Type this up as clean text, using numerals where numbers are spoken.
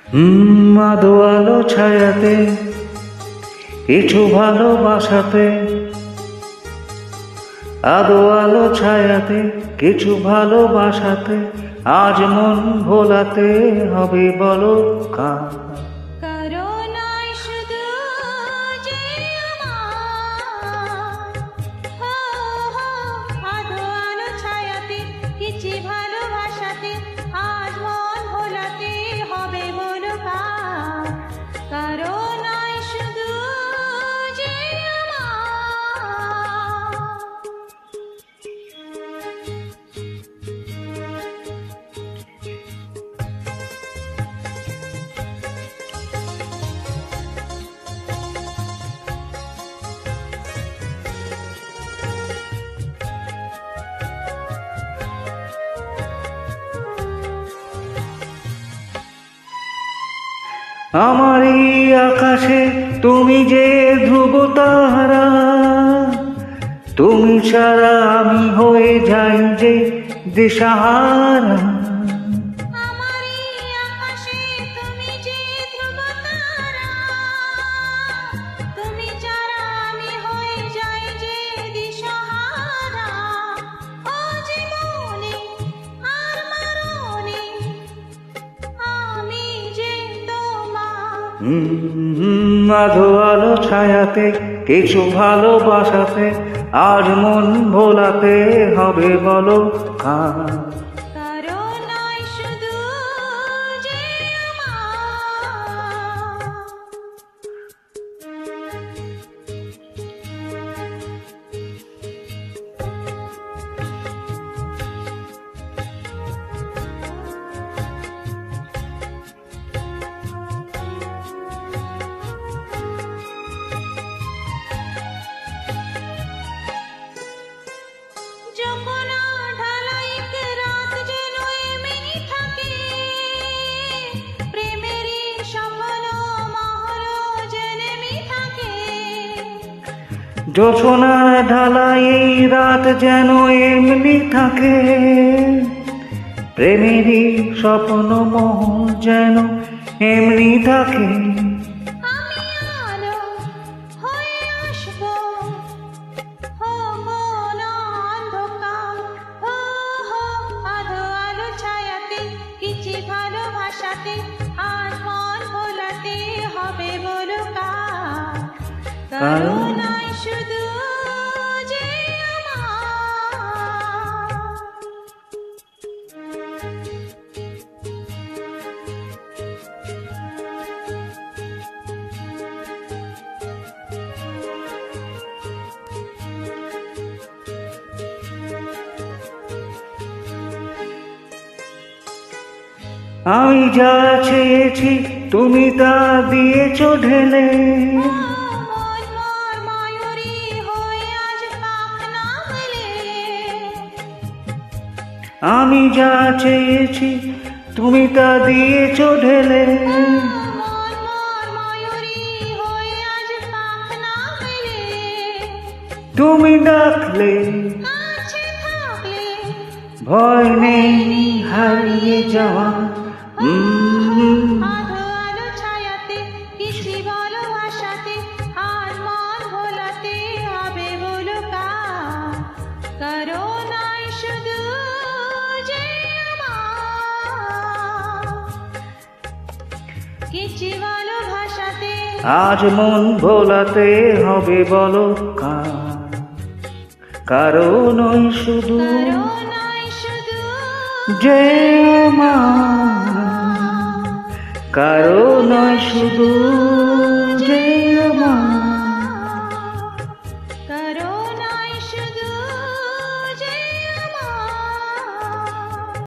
আদো আলো ছায়াতে কিছু ভালোবাসাতে, আদো আলো ছায়াতে কিছু ভালোবাসাতে, আজ মন ভোলাতে হবে বলো কার। আমার এই আকাশে তুমি যে ধ্রুব তারা, তুমি ছাড়া আমি হয়ে যাই যে দিশাহারা। আধো আলো ছায়াতে কিছু ভালোবাসাতে, আজ মন ভোলাতে হবে বলো কার। জোছনার ঢালাই এই রাত যেন এমনি থাকে, প্রেমেরই স্বপ্ন মহল যেন এমনি থাকে। শুধু যে আমি যা চেয়েছি তুমি তা দিয়েছ ঢেলে, আমি যা চেয়েছি তুমি তা দিয়েছ ঢেলে। তুমি ডাকলে ভয় নেই হারিয়ে যাওয়া। আজ মন ভোলাতে হবে বলো কার। কারো নয় শুধু যে আমার, কারো নয় শুধু